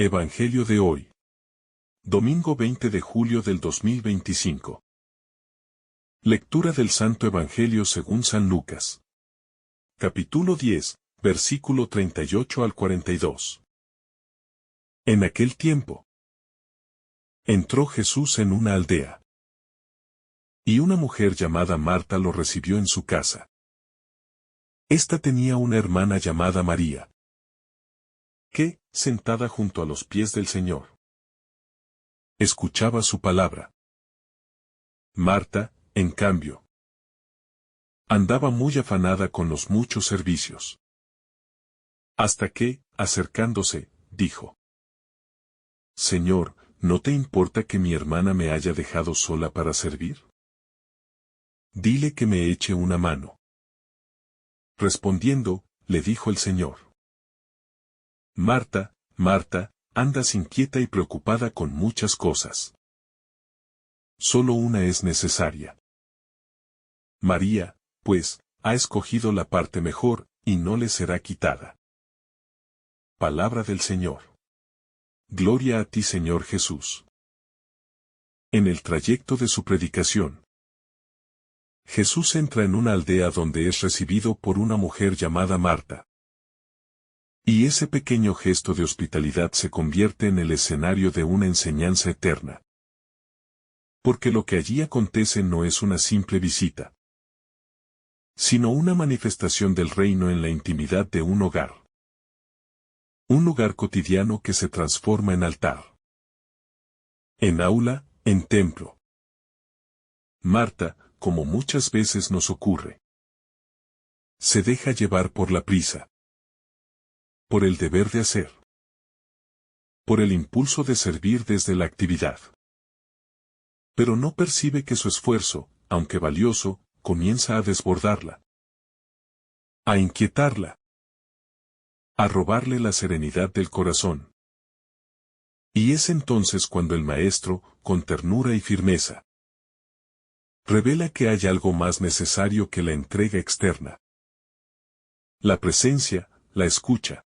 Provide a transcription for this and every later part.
Evangelio de hoy. Domingo 20 de julio del 2025. Lectura del Santo Evangelio según San Lucas. Capítulo 10, versículo 38 al 42. En aquel tiempo, entró Jesús en una aldea. Y una mujer llamada Marta lo recibió en su casa. Esta tenía una hermana llamada María, que, sentada junto a los pies del Señor, escuchaba su palabra. Marta, en cambio, andaba muy afanada con los muchos servicios. Hasta que, acercándose, dijo: Señor, ¿no te importa que mi hermana me haya dejado sola para servir? Dile que me eche una mano. Respondiendo, le dijo el Señor: Marta, Marta, andas inquieta y preocupada con muchas cosas. Solo una es necesaria. María, pues, ha escogido la parte mejor, y no le será quitada. Palabra del Señor. Gloria a ti, Señor Jesús. En el trayecto de su predicación, Jesús entra en una aldea donde es recibido por una mujer llamada Marta. Y ese pequeño gesto de hospitalidad se convierte en el escenario de una enseñanza eterna. Porque lo que allí acontece no es una simple visita, sino una manifestación del reino en la intimidad de un hogar. Un lugar cotidiano que se transforma en altar, en aula, en templo. Marta, como muchas veces nos ocurre, se deja llevar por la prisa, por el deber de hacer, por el impulso de servir desde la actividad. Pero no percibe que su esfuerzo, aunque valioso, comienza a desbordarla, a inquietarla, a robarle la serenidad del corazón. Y es entonces cuando el Maestro, con ternura y firmeza, revela que hay algo más necesario que la entrega externa: la presencia, la escucha,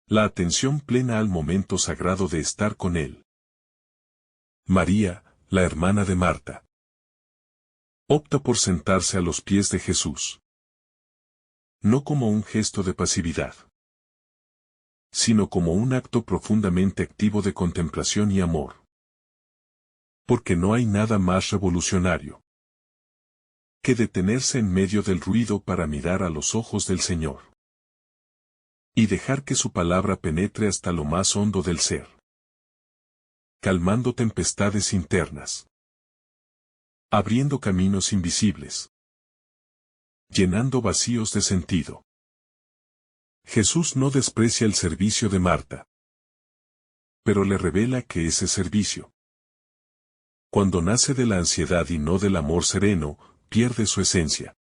la atención plena al momento sagrado de estar con Él. María, la hermana de Marta, opta por sentarse a los pies de Jesús. No como un gesto de pasividad, sino como un acto profundamente activo de contemplación y amor. Porque no hay nada más revolucionario que detenerse en medio del ruido para mirar a los ojos del Señor y dejar que su palabra penetre hasta lo más hondo del ser, calmando tempestades internas, abriendo caminos invisibles, llenando vacíos de sentido. Jesús no desprecia el servicio de Marta, pero le revela que ese servicio, cuando nace de la ansiedad y no del amor sereno, pierde su esencia.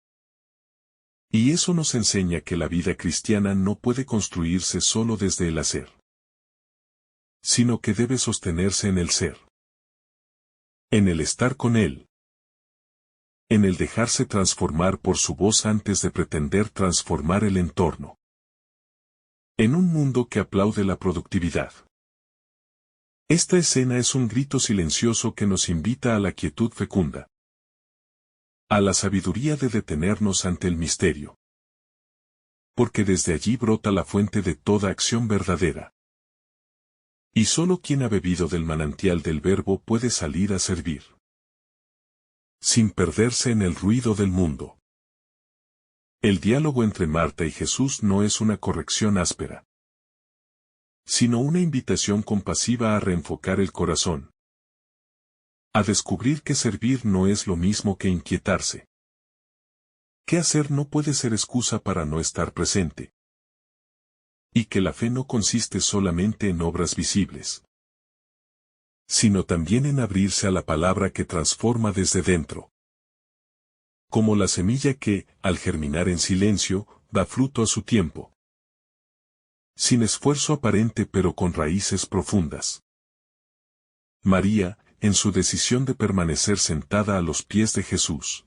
Y eso nos enseña que la vida cristiana no puede construirse solo desde el hacer, sino que debe sostenerse en el ser, en el estar con Él, en el dejarse transformar por su voz antes de pretender transformar el entorno. En un mundo que aplaude la productividad, esta escena es un grito silencioso que nos invita a la quietud fecunda, a la sabiduría de detenernos ante el misterio. Porque desde allí brota la fuente de toda acción verdadera. Y solo quien ha bebido del manantial del Verbo puede salir a servir, sin perderse en el ruido del mundo. El diálogo entre Marta y Jesús no es una corrección áspera, sino una invitación compasiva a reenfocar el corazón, a descubrir que servir no es lo mismo que inquietarse. Que hacer no puede ser excusa para no estar presente. Y que la fe no consiste solamente en obras visibles, sino también en abrirse a la palabra que transforma desde dentro. Como la semilla que, al germinar en silencio, da fruto a su tiempo. Sin esfuerzo aparente pero con raíces profundas. María, en su decisión de permanecer sentada a los pies de Jesús,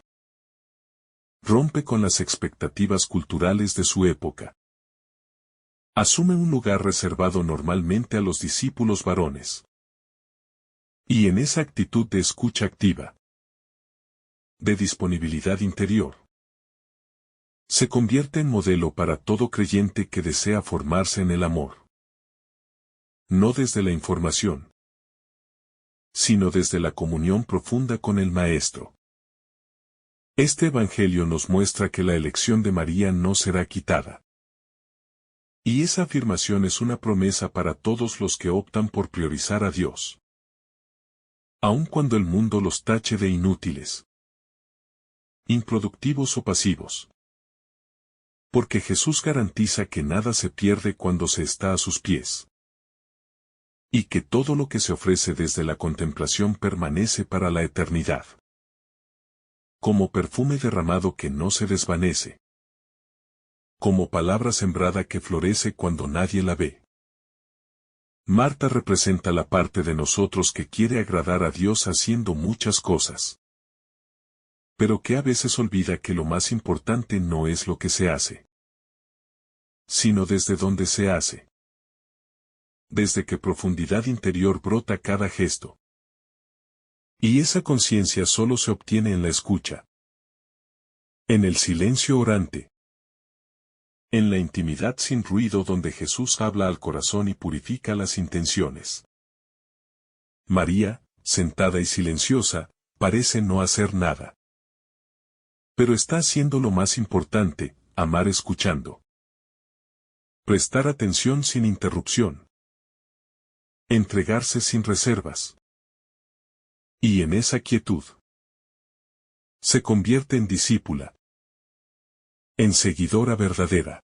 rompe con las expectativas culturales de su época. Asume un lugar reservado normalmente a los discípulos varones. Y en esa actitud de escucha activa, de disponibilidad interior, se convierte en modelo para todo creyente que desea formarse en el amor. No desde la información, sino desde la comunión profunda con el Maestro. Este Evangelio nos muestra que la elección de María no será quitada. Y esa afirmación es una promesa para todos los que optan por priorizar a Dios. Aun cuando el mundo los tache de inútiles, improductivos o pasivos. Porque Jesús garantiza que nada se pierde cuando se está a sus pies. Y que todo lo que se ofrece desde la contemplación permanece para la eternidad. Como perfume derramado que no se desvanece. Como palabra sembrada que florece cuando nadie la ve. Marta representa la parte de nosotros que quiere agradar a Dios haciendo muchas cosas. Pero que a veces olvida que lo más importante no es lo que se hace, sino desde donde se hace. Desde qué profundidad interior brota cada gesto. Y esa conciencia solo se obtiene en la escucha. En el silencio orante. En la intimidad sin ruido donde Jesús habla al corazón y purifica las intenciones. María, sentada y silenciosa, parece no hacer nada. Pero está haciendo lo más importante, amar escuchando. Prestar atención sin interrupción. Entregarse sin reservas. Y en esa quietud, se convierte en discípula. En seguidora verdadera.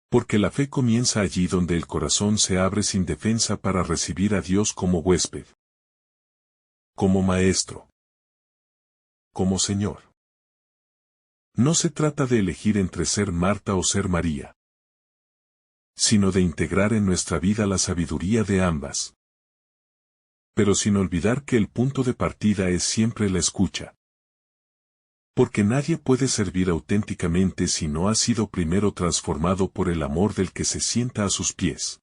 Porque la fe comienza allí donde el corazón se abre sin defensa para recibir a Dios como huésped. Como maestro. Como Señor. No se trata de elegir entre ser Marta o ser María, sino de integrar en nuestra vida la sabiduría de ambas. Pero sin olvidar que el punto de partida es siempre la escucha. Porque nadie puede servir auténticamente si no ha sido primero transformado por el amor del que se sienta a sus pies.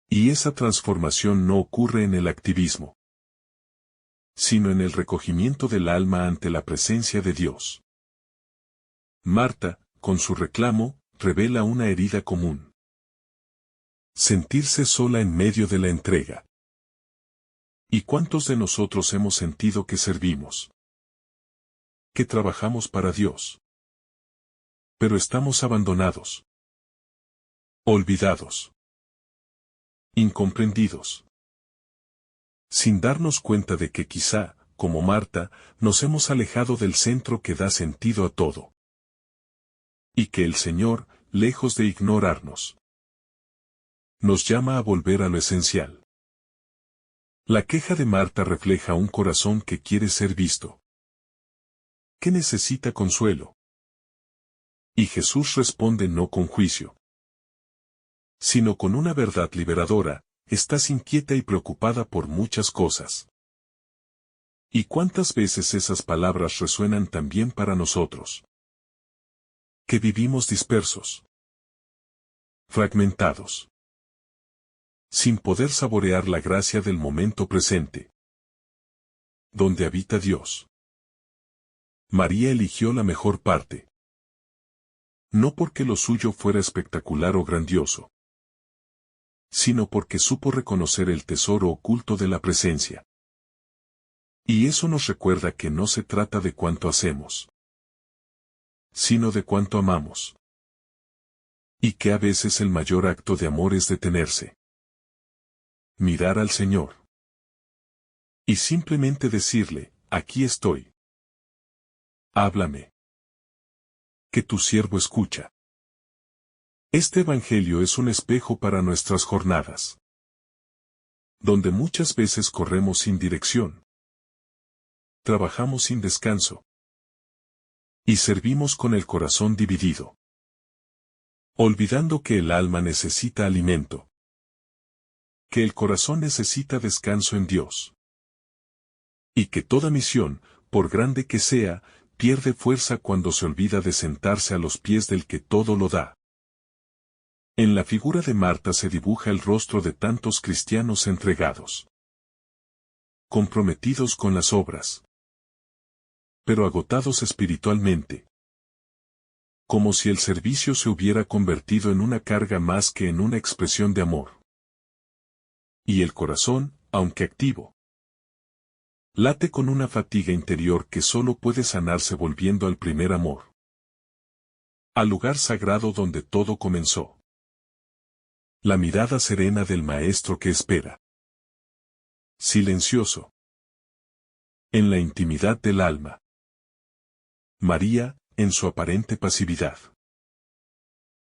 Y esa transformación no ocurre en el activismo, sino en el recogimiento del alma ante la presencia de Dios. Marta, con su reclamo, revela una herida común. Sentirse sola en medio de la entrega. ¿Y cuántos de nosotros hemos sentido que servimos? Que trabajamos para Dios. Pero estamos abandonados. Olvidados. Incomprendidos. Sin darnos cuenta de que quizá, como Marta, nos hemos alejado del centro que da sentido a todo. Y que el Señor, lejos de ignorarnos, nos llama a volver a lo esencial. La queja de Marta refleja un corazón que quiere ser visto, que necesita consuelo. Y Jesús responde no con juicio, sino con una verdad liberadora: estás inquieta y preocupada por muchas cosas. ¿Y cuántas veces esas palabras resuenan también para nosotros? Que vivimos dispersos, fragmentados, sin poder saborear la gracia del momento presente, donde habita Dios. María eligió la mejor parte. No porque lo suyo fuera espectacular o grandioso, sino porque supo reconocer el tesoro oculto de la presencia. Y eso nos recuerda que no se trata de cuánto hacemos, sino de cuánto amamos. Y que a veces el mayor acto de amor es detenerse, mirar al Señor, y simplemente decirle: aquí estoy. Háblame. Que tu siervo escucha. Este Evangelio es un espejo para nuestras jornadas, donde muchas veces corremos sin dirección, trabajamos sin descanso, y servimos con el corazón dividido, olvidando que el alma necesita alimento, que el corazón necesita descanso en Dios, y que toda misión, por grande que sea, pierde fuerza cuando se olvida de sentarse a los pies del que todo lo da. En la figura de Marta se dibuja el rostro de tantos cristianos entregados, comprometidos con las obras, pero agotados espiritualmente, como si el servicio se hubiera convertido en una carga más que en una expresión de amor. Y el corazón, aunque activo, late con una fatiga interior que solo puede sanarse volviendo al primer amor, al lugar sagrado donde todo comenzó. La mirada serena del maestro que espera, silencioso, en la intimidad del alma. María, en su aparente pasividad,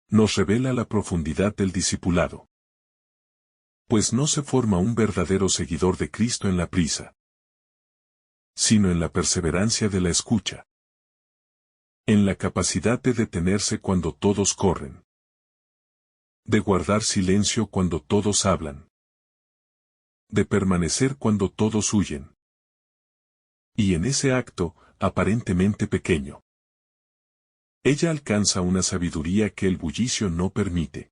nos revela la profundidad del discipulado. Pues no se forma un verdadero seguidor de Cristo en la prisa, sino en la perseverancia de la escucha, en la capacidad de detenerse cuando todos corren, de guardar silencio cuando todos hablan, de permanecer cuando todos huyen. Y en ese acto, aparentemente pequeño, ella alcanza una sabiduría que el bullicio no permite.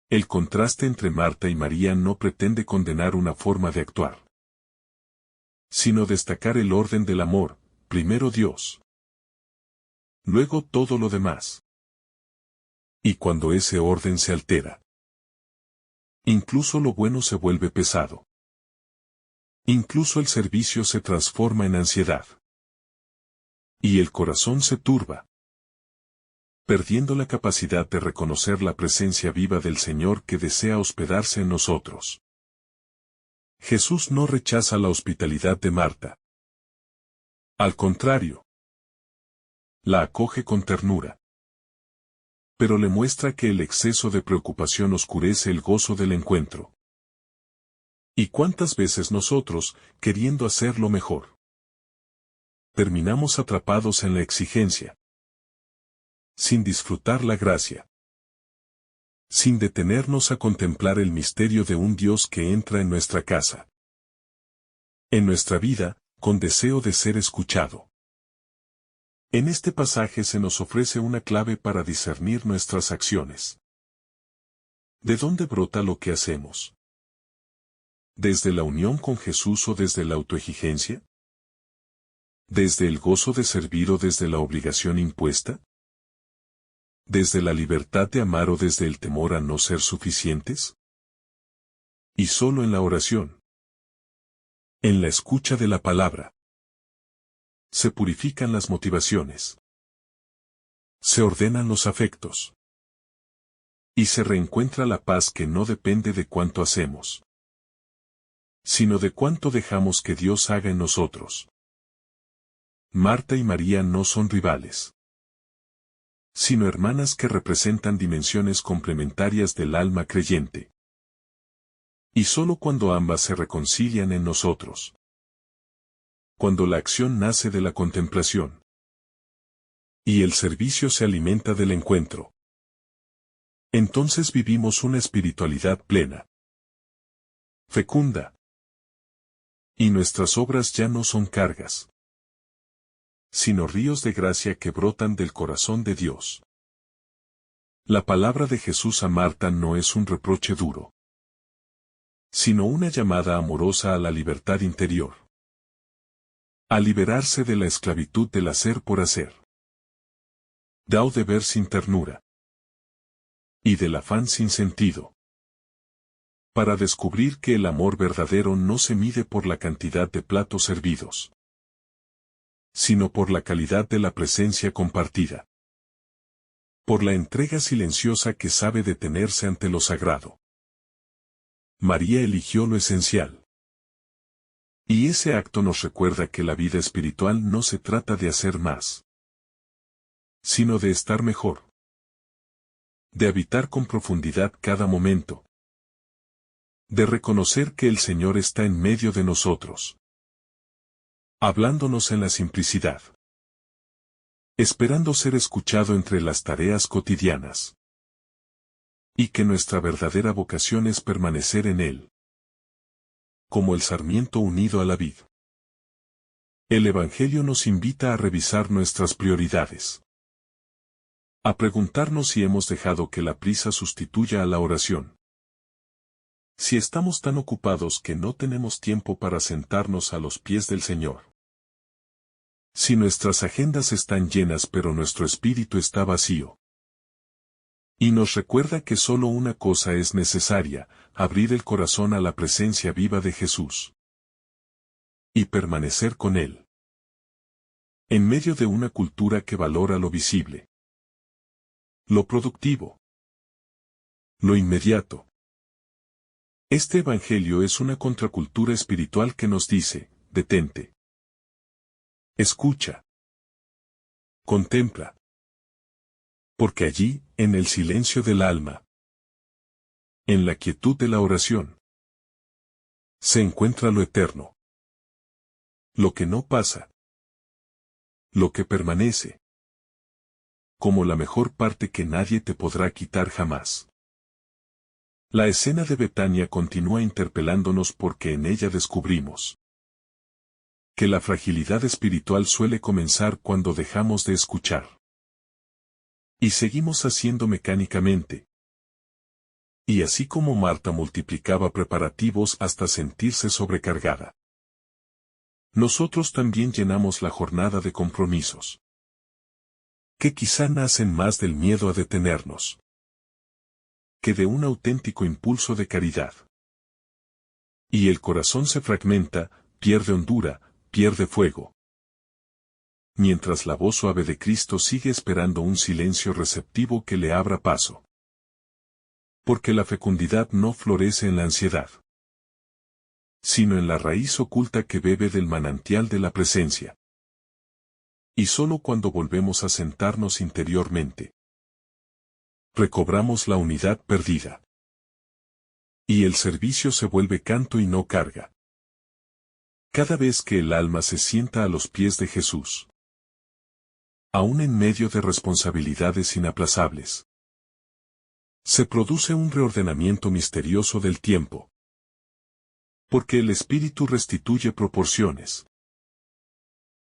El contraste entre Marta y María no pretende condenar una forma de actuar, sino destacar el orden del amor, primero Dios, luego todo lo demás. Y cuando ese orden se altera, incluso lo bueno se vuelve pesado. Incluso el servicio se transforma en ansiedad. Y el corazón se turba, perdiendo la capacidad de reconocer la presencia viva del Señor que desea hospedarse en nosotros. Jesús no rechaza la hospitalidad de Marta. Al contrario, la acoge con ternura. Pero le muestra que el exceso de preocupación oscurece el gozo del encuentro. ¿Y cuántas veces nosotros, queriendo hacerlo mejor, terminamos atrapados en la exigencia, sin disfrutar la gracia, sin detenernos a contemplar el misterio de un Dios que entra en nuestra casa, en nuestra vida, con deseo de ser escuchado? En este pasaje se nos ofrece una clave para discernir nuestras acciones. ¿De dónde brota lo que hacemos? ¿Desde la unión con Jesús o desde la autoexigencia? ¿Desde el gozo de servir o desde la obligación impuesta? ¿Desde la libertad de amar o desde el temor a no ser suficientes? Y solo en la oración, en la escucha de la palabra, se purifican las motivaciones, se ordenan los afectos, y se reencuentra la paz que no depende de cuánto hacemos, sino de cuánto dejamos que Dios haga en nosotros. Marta y María no son rivales, sino hermanas que representan dimensiones complementarias del alma creyente. Y solo cuando ambas se reconcilian en nosotros, cuando la acción nace de la contemplación, y el servicio se alimenta del encuentro, entonces vivimos una espiritualidad plena, fecunda. Y nuestras obras ya no son cargas, sino ríos de gracia que brotan del corazón de Dios. La palabra de Jesús a Marta no es un reproche duro, sino una llamada amorosa a la libertad interior, a liberarse de la esclavitud del hacer por hacer, del deber sin ternura, y del afán sin sentido, para descubrir que el amor verdadero no se mide por la cantidad de platos servidos, sino por la calidad de la presencia compartida, por la entrega silenciosa que sabe detenerse ante lo sagrado. María eligió lo esencial. Y ese acto nos recuerda que la vida espiritual no se trata de hacer más, sino de estar mejor, de habitar con profundidad cada momento, de reconocer que el Señor está en medio de nosotros, hablándonos en la simplicidad, esperando ser escuchado entre las tareas cotidianas, y que nuestra verdadera vocación es permanecer en Él, como el sarmiento unido a la vid. El Evangelio nos invita a revisar nuestras prioridades. A preguntarnos si hemos dejado que la prisa sustituya a la oración. Si estamos tan ocupados que no tenemos tiempo para sentarnos a los pies del Señor. Si nuestras agendas están llenas pero nuestro espíritu está vacío. Y nos recuerda que solo una cosa es necesaria, abrir el corazón a la presencia viva de Jesús. Y permanecer con Él. En medio de una cultura que valora lo visible. Lo productivo. Lo inmediato. Este evangelio es una contracultura espiritual que nos dice, detente. Escucha. Contempla. Porque allí, en el silencio del alma, en la quietud de la oración, se encuentra lo eterno. Lo que no pasa. Lo que permanece. Como la mejor parte que nadie te podrá quitar jamás. La escena de Betania continúa interpelándonos porque en ella descubrimos que la fragilidad espiritual suele comenzar cuando dejamos de escuchar. Y seguimos haciendo mecánicamente. Y así como Marta multiplicaba preparativos hasta sentirse sobrecargada, nosotros también llenamos la jornada de compromisos, que quizá nacen más del miedo a detenernos, que de un auténtico impulso de caridad. Y el corazón se fragmenta, pierde hondura, pierde fuego. Mientras la voz suave de Cristo sigue esperando un silencio receptivo que le abra paso. Porque la fecundidad no florece en la ansiedad, sino en la raíz oculta que bebe del manantial de la presencia. Y solo cuando volvemos a sentarnos interiormente, recobramos la unidad perdida. Y el servicio se vuelve canto y no carga. Cada vez que el alma se sienta a los pies de Jesús, aún en medio de responsabilidades inaplazables, se produce un reordenamiento misterioso del tiempo. Porque el Espíritu restituye proporciones,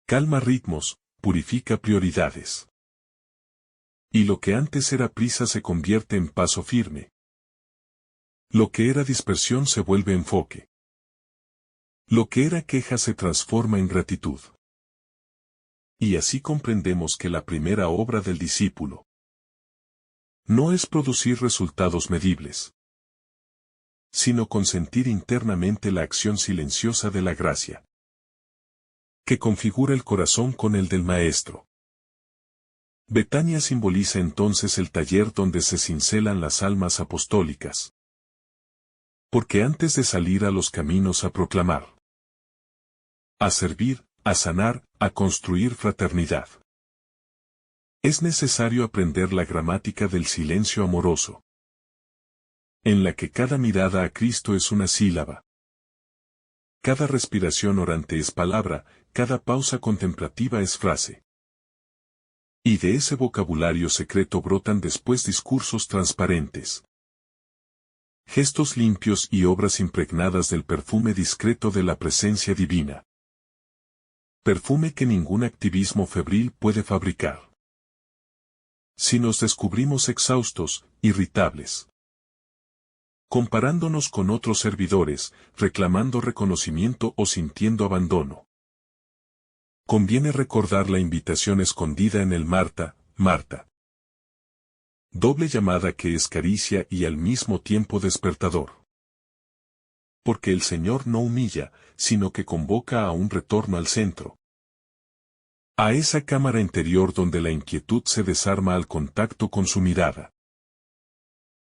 calma ritmos, purifica prioridades. Y lo que antes era prisa se convierte en paso firme. Lo que era dispersión se vuelve enfoque. Lo que era queja se transforma en gratitud. Y así comprendemos que la primera obra del discípulo no es producir resultados medibles, sino consentir internamente la acción silenciosa de la gracia, que configura el corazón con el del Maestro. Betania simboliza entonces el taller donde se cincelan las almas apostólicas. Porque antes de salir a los caminos a proclamar, a servir, a sanar, a construir fraternidad, es necesario aprender la gramática del silencio amoroso, en la que cada mirada a Cristo es una sílaba, cada respiración orante es palabra, cada pausa contemplativa es frase. Y de ese vocabulario secreto brotan después discursos transparentes, gestos limpios y obras impregnadas del perfume discreto de la presencia divina. Perfume que ningún activismo febril puede fabricar. Si nos descubrimos exhaustos, irritables, comparándonos con otros servidores, reclamando reconocimiento o sintiendo abandono, conviene recordar la invitación escondida en el Marta, Marta. Doble llamada que es caricia y al mismo tiempo despertador. Porque el Señor no humilla, sino que convoca a un retorno al centro. A esa cámara interior donde la inquietud se desarma al contacto con su mirada.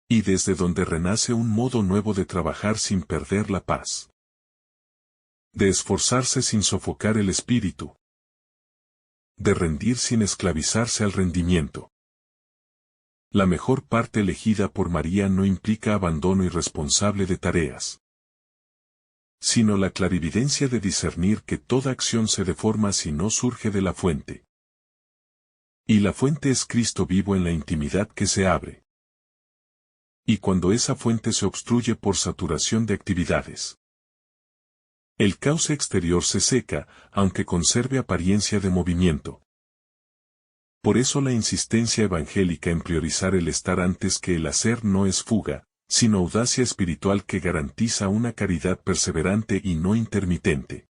Y desde donde renace un modo nuevo de trabajar sin perder la paz. De esforzarse sin sofocar el espíritu. De rendir sin esclavizarse al rendimiento. La mejor parte elegida por María no implica abandono irresponsable de tareas, sino la clarividencia de discernir que toda acción se deforma si no surge de la fuente. Y la fuente es Cristo vivo en la intimidad que se abre. Y cuando esa fuente se obstruye por saturación de actividades, el cauce exterior se seca, aunque conserve apariencia de movimiento. Por eso la insistencia evangélica en priorizar el estar antes que el hacer no es fuga, sino audacia espiritual que garantiza una caridad perseverante y no intermitente.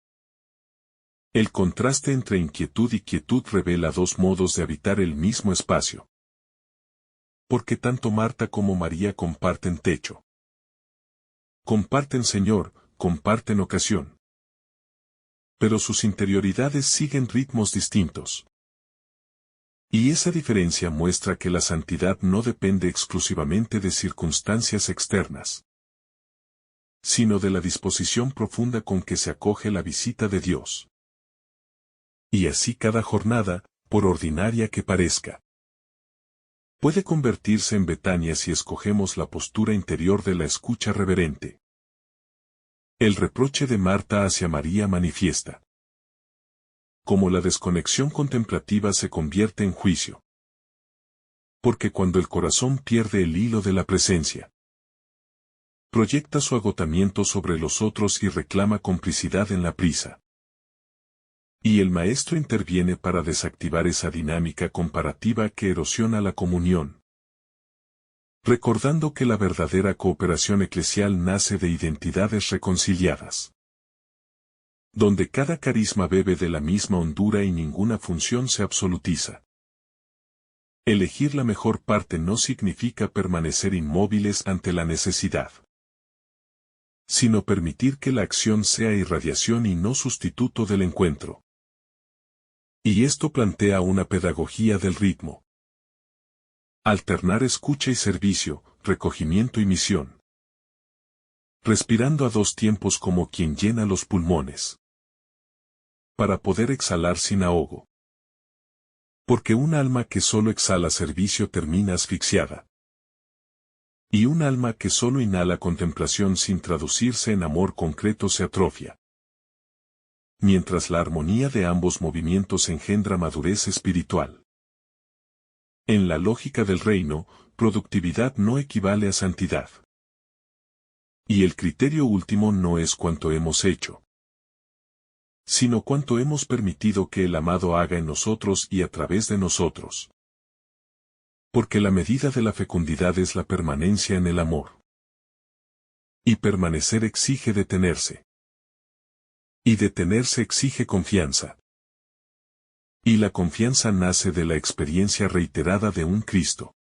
El contraste entre inquietud y quietud revela dos modos de habitar el mismo espacio. Porque tanto Marta como María comparten techo. Comparten Señor, comparten ocasión. Pero sus interioridades siguen ritmos distintos. Y esa diferencia muestra que la santidad no depende exclusivamente de circunstancias externas, sino de la disposición profunda con que se acoge la visita de Dios. Y así cada jornada, por ordinaria que parezca, puede convertirse en Betania si escogemos la postura interior de la escucha reverente. El reproche de Marta hacia María manifiesta cómo la desconexión contemplativa se convierte en juicio. Porque cuando el corazón pierde el hilo de la presencia, proyecta su agotamiento sobre los otros y reclama complicidad en la prisa. Y el maestro interviene para desactivar esa dinámica comparativa que erosiona la comunión, recordando que la verdadera cooperación eclesial nace de identidades reconciliadas, donde cada carisma bebe de la misma hondura y ninguna función se absolutiza. Elegir la mejor parte no significa permanecer inmóviles ante la necesidad, sino permitir que la acción sea irradiación y no sustituto del encuentro. Y esto plantea una pedagogía del ritmo. Alternar escucha y servicio, recogimiento y misión. Respirando a dos tiempos como quien llena los pulmones, para poder exhalar sin ahogo. Porque un alma que solo exhala servicio termina asfixiada. Y un alma que solo inhala contemplación sin traducirse en amor concreto se atrofia. Mientras la armonía de ambos movimientos engendra madurez espiritual. En la lógica del reino, productividad no equivale a santidad. Y el criterio último no es cuánto hemos hecho, sino cuánto hemos permitido que el amado haga en nosotros y a través de nosotros. Porque la medida de la fecundidad es la permanencia en el amor. Y permanecer exige detenerse. Y detenerse exige confianza. Y la confianza nace de la experiencia reiterada de un Cristo,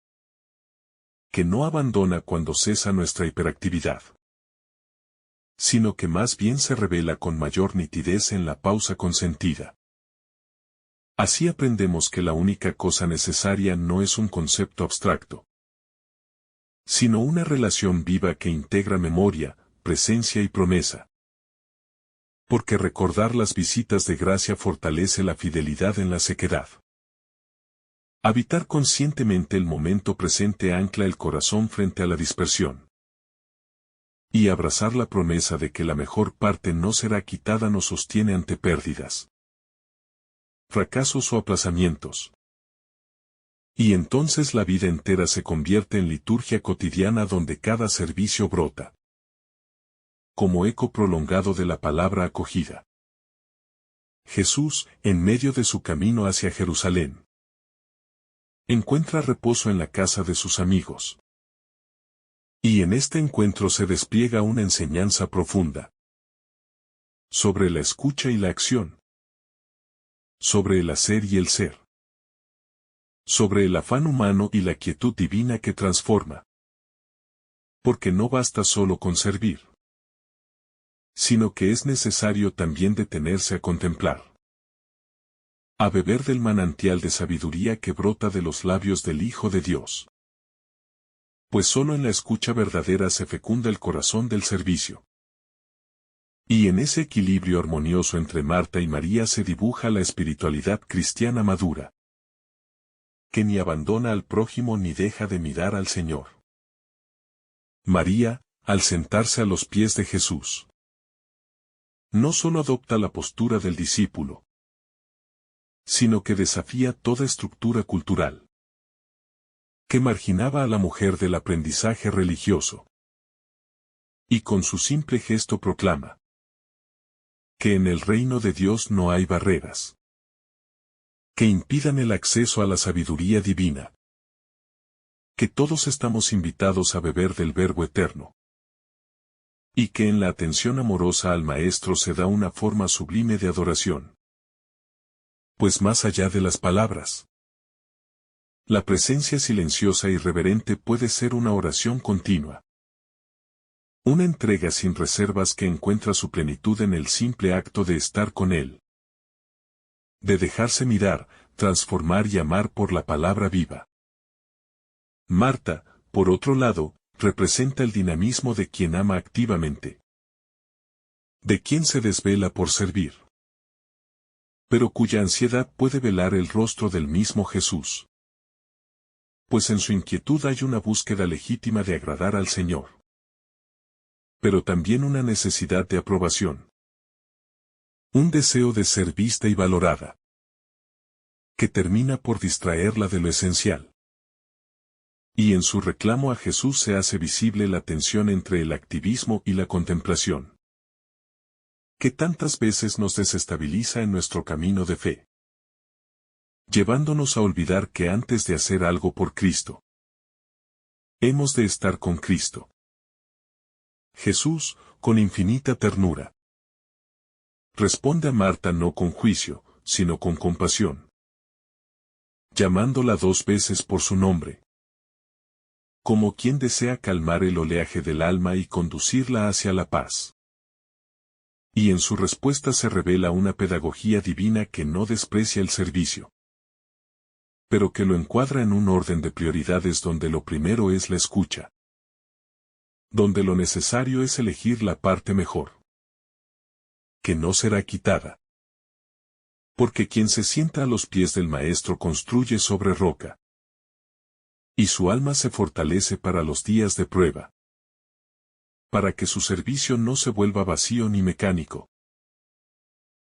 que no abandona cuando cesa nuestra hiperactividad, sino que más bien se revela con mayor nitidez en la pausa consentida. Así aprendemos que la única cosa necesaria no es un concepto abstracto, sino una relación viva que integra memoria, presencia y promesa. Porque recordar las visitas de gracia fortalece la fidelidad en la sequedad. Habitar conscientemente el momento presente ancla el corazón frente a la dispersión. Y abrazar la promesa de que la mejor parte no será quitada nos sostiene ante pérdidas, fracasos o aplazamientos. Y entonces la vida entera se convierte en liturgia cotidiana donde cada servicio brota como eco prolongado de la palabra acogida. Jesús, en medio de su camino hacia Jerusalén, encuentra reposo en la casa de sus amigos. Y en este encuentro se despliega una enseñanza profunda sobre la escucha y la acción, sobre el hacer y el ser, sobre el afán humano y la quietud divina que transforma. Porque no basta solo con servir, sino que es necesario también detenerse a contemplar, a beber del manantial de sabiduría que brota de los labios del Hijo de Dios. Pues solo en la escucha verdadera se fecunda el corazón del servicio. Y en ese equilibrio armonioso entre Marta y María se dibuja la espiritualidad cristiana madura, que ni abandona al prójimo ni deja de mirar al Señor. María, al sentarse a los pies de Jesús, no solo adopta la postura del discípulo, sino que desafía toda estructura cultural que marginaba a la mujer del aprendizaje religioso. Y con su simple gesto proclama que en el reino de Dios no hay barreras, que impidan el acceso a la sabiduría divina. Que todos estamos invitados a beber del Verbo eterno. Y que en la atención amorosa al Maestro se da una forma sublime de adoración. Pues más allá de las palabras, la presencia silenciosa y reverente puede ser una oración continua. Una entrega sin reservas que encuentra su plenitud en el simple acto de estar con Él. De dejarse mirar, transformar y amar por la palabra viva. Marta, por otro lado, representa el dinamismo de quien ama activamente. De quien se desvela por servir. Pero cuya ansiedad puede velar el rostro del mismo Jesús. Pues en su inquietud hay una búsqueda legítima de agradar al Señor. Pero también una necesidad de aprobación. Un deseo de ser vista y valorada. Que termina por distraerla de lo esencial. Y en su reclamo a Jesús se hace visible la tensión entre el activismo y la contemplación. Que tantas veces nos desestabiliza en nuestro camino de fe. Llevándonos a olvidar que antes de hacer algo por Cristo, hemos de estar con Cristo. Jesús, con infinita ternura, responde a Marta no con juicio, sino con compasión. Llamándola 2 veces por su nombre. Como quien desea calmar el oleaje del alma y conducirla hacia la paz. Y en su respuesta se revela una pedagogía divina que no desprecia el servicio, pero que lo encuadra en un orden de prioridades donde lo primero es la escucha. Donde lo necesario es elegir la parte mejor. Que no será quitada. Porque quien se sienta a los pies del Maestro construye sobre roca. Y su alma se fortalece para los días de prueba. Para que su servicio no se vuelva vacío ni mecánico,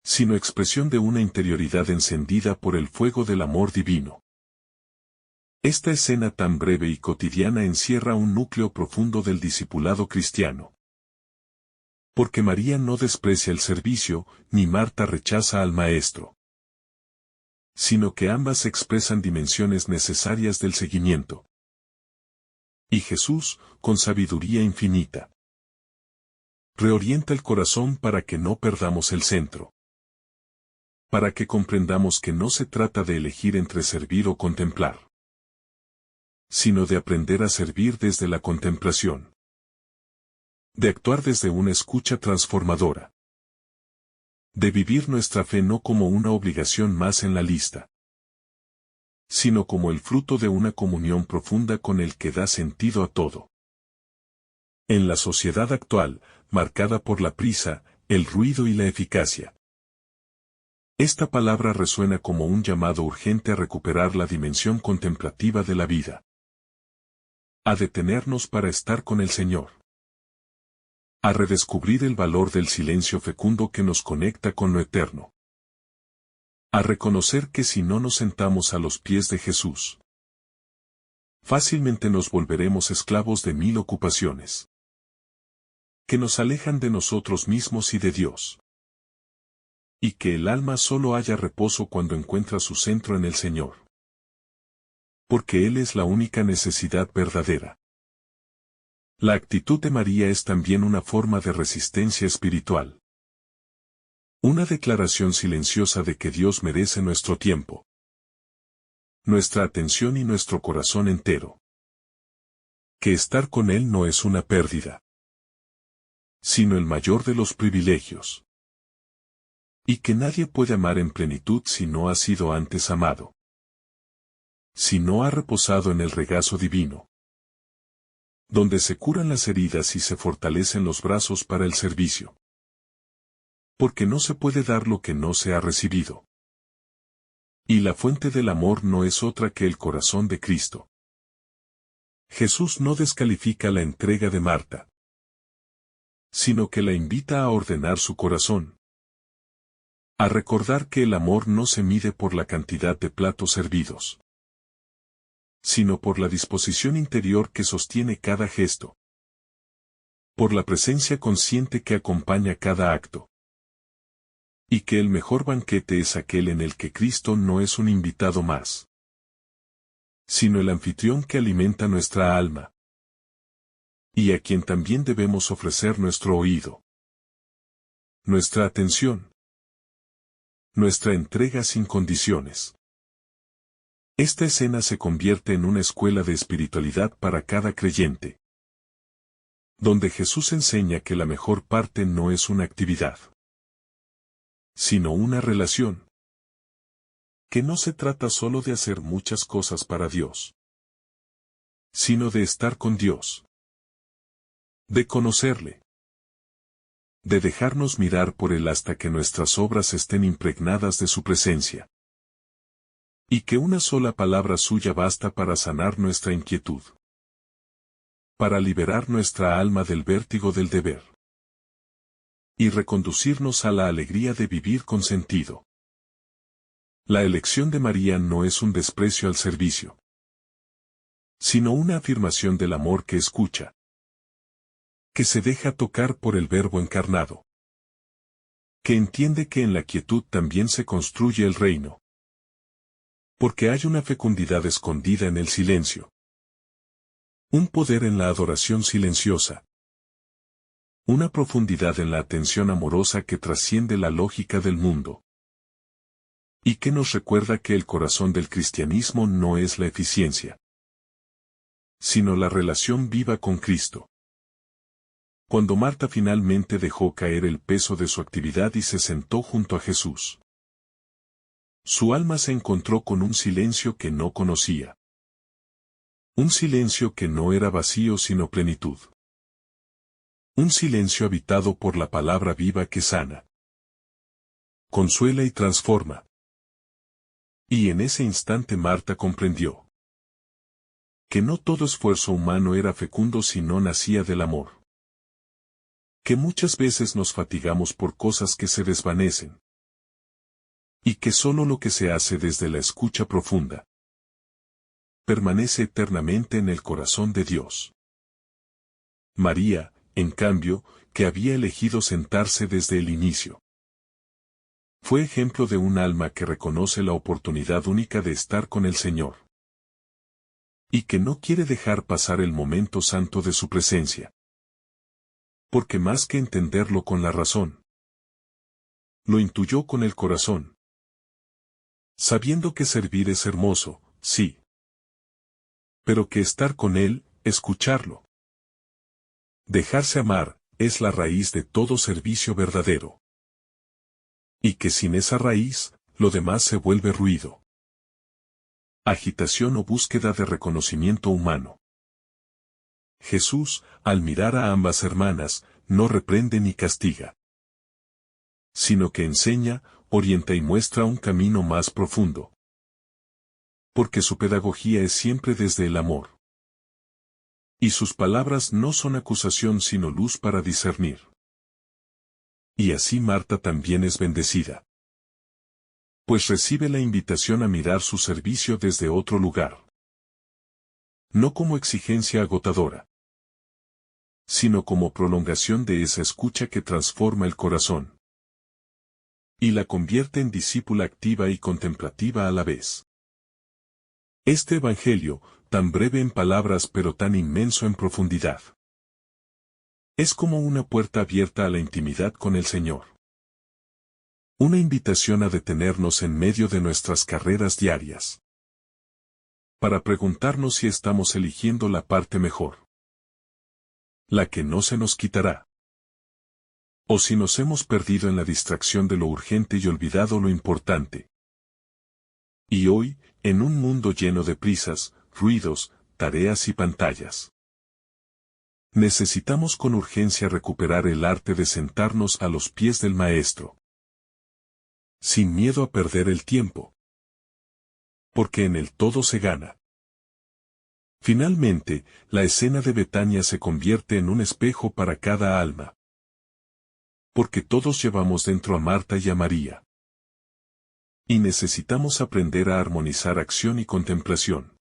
sino expresión de una interioridad encendida por el fuego del amor divino. Esta escena tan breve y cotidiana encierra un núcleo profundo del discipulado cristiano. Porque María no desprecia el servicio, ni Marta rechaza al Maestro. Sino que ambas expresan dimensiones necesarias del seguimiento. Y Jesús, con sabiduría infinita, reorienta el corazón para que no perdamos el centro. Para que comprendamos que no se trata de elegir entre servir o contemplar, sino de aprender a servir desde la contemplación. De actuar desde una escucha transformadora. De vivir nuestra fe no como una obligación más en la lista, sino como el fruto de una comunión profunda con el que da sentido a todo. En la sociedad actual, marcada por la prisa, el ruido y la eficacia, esta palabra resuena como un llamado urgente a recuperar la dimensión contemplativa de la vida. A detenernos para estar con el Señor. A redescubrir el valor del silencio fecundo que nos conecta con lo eterno. A reconocer que si no nos sentamos a los pies de Jesús, fácilmente nos volveremos esclavos de 1000 ocupaciones, que nos alejan de nosotros mismos y de Dios. Y que el alma solo haya reposo cuando encuentra su centro en el Señor. Porque Él es la única necesidad verdadera. La actitud de María es también una forma de resistencia espiritual. Una declaración silenciosa de que Dios merece nuestro tiempo, nuestra atención y nuestro corazón entero. Que estar con Él no es una pérdida, sino el mayor de los privilegios. Y que nadie puede amar en plenitud si no ha sido antes amado. Si no ha reposado en el regazo divino. Donde se curan las heridas y se fortalecen los brazos para el servicio. Porque no se puede dar lo que no se ha recibido. Y la fuente del amor no es otra que el corazón de Cristo. Jesús no descalifica la entrega de Marta, sino que la invita a ordenar su corazón. A recordar que el amor no se mide por la cantidad de platos servidos, sino por la disposición interior que sostiene cada gesto. Por la presencia consciente que acompaña cada acto. Y que el mejor banquete es aquel en el que Cristo no es un invitado más, sino el anfitrión que alimenta nuestra alma, y a quien también debemos ofrecer nuestro oído, nuestra atención, nuestra entrega sin condiciones. Esta escena se convierte en una escuela de espiritualidad para cada creyente, donde Jesús enseña que la mejor parte no es una actividad, sino una relación, que no se trata solo de hacer muchas cosas para Dios, sino de estar con Dios, de conocerle, de dejarnos mirar por Él hasta que nuestras obras estén impregnadas de su presencia, y que una sola palabra suya basta para sanar nuestra inquietud, para liberar nuestra alma del vértigo del deber, y reconducirnos a la alegría de vivir con sentido. La elección de María no es un desprecio al servicio, sino una afirmación del amor que escucha, que se deja tocar por el Verbo encarnado, que entiende que en la quietud también se construye el reino, porque hay una fecundidad escondida en el silencio, un poder en la adoración silenciosa, una profundidad en la atención amorosa que trasciende la lógica del mundo, y que nos recuerda que el corazón del cristianismo no es la eficiencia, sino la relación viva con Cristo. Cuando Marta finalmente dejó caer el peso de su actividad y se sentó junto a Jesús, su alma se encontró con un silencio que no conocía. Un silencio que no era vacío sino plenitud. Un silencio habitado por la palabra viva que sana, consuela y transforma. Y en ese instante Marta comprendió que no todo esfuerzo humano era fecundo si no nacía del amor. Que muchas veces nos fatigamos por cosas que se desvanecen. Y que solo lo que se hace desde la escucha profunda permanece eternamente en el corazón de Dios. María, en cambio, que había elegido sentarse desde el inicio, fue ejemplo de un alma que reconoce la oportunidad única de estar con el Señor, y que no quiere dejar pasar el momento santo de su presencia. Porque más que entenderlo con la razón, lo intuyó con el corazón, sabiendo que servir es hermoso, sí, pero que estar con Él, escucharlo, dejarse amar, es la raíz de todo servicio verdadero. Y que sin esa raíz, lo demás se vuelve ruido, agitación o búsqueda de reconocimiento humano. Jesús, al mirar a ambas hermanas, no reprende ni castiga, sino que enseña, orienta y muestra un camino más profundo. Porque su pedagogía es siempre desde el amor. Y sus palabras no son acusación sino luz para discernir. Y así Marta también es bendecida, pues recibe la invitación a mirar su servicio desde otro lugar. No como exigencia agotadora, sino como prolongación de esa escucha que transforma el corazón y la convierte en discípula activa y contemplativa a la vez. Este Evangelio, tan breve en palabras pero tan inmenso en profundidad, es como una puerta abierta a la intimidad con el Señor. Una invitación a detenernos en medio de nuestras carreras diarias, para preguntarnos si estamos eligiendo la parte mejor, la que no se nos quitará, o si nos hemos perdido en la distracción de lo urgente y olvidado lo importante. Y hoy, en un mundo lleno de prisas, ruidos, tareas y pantallas, necesitamos con urgencia recuperar el arte de sentarnos a los pies del Maestro, sin miedo a perder el tiempo, porque en el todo se gana. Finalmente, la escena de Betania se convierte en un espejo para cada alma, porque todos llevamos dentro a Marta y a María. Y necesitamos aprender a armonizar acción y contemplación,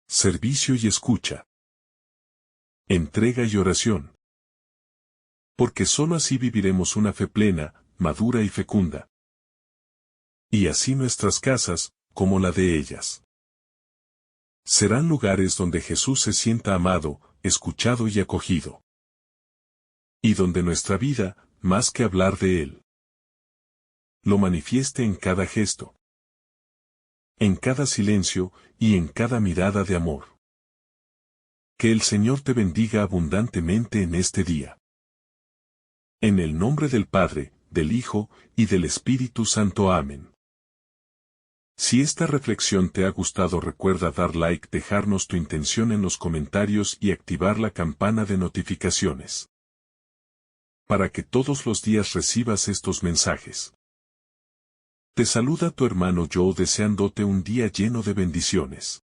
servicio y escucha, entrega y oración. Porque sólo así viviremos una fe plena, madura y fecunda. Y así nuestras casas, como la de ellas. Serán lugares donde Jesús se sienta amado, escuchado y acogido. Y donde nuestra vida, más que hablar de Él, lo manifieste en cada gesto, en cada silencio y en cada mirada de amor. Que el Señor te bendiga abundantemente en este día. En el nombre del Padre, del Hijo y del Espíritu Santo. Amén. Si esta reflexión te ha gustado, recuerda dar like, dejarnos tu intención en los comentarios y activar la campana de notificaciones, para que todos los días recibas estos mensajes. Te saluda tu hermano Joe, deseándote un día lleno de bendiciones.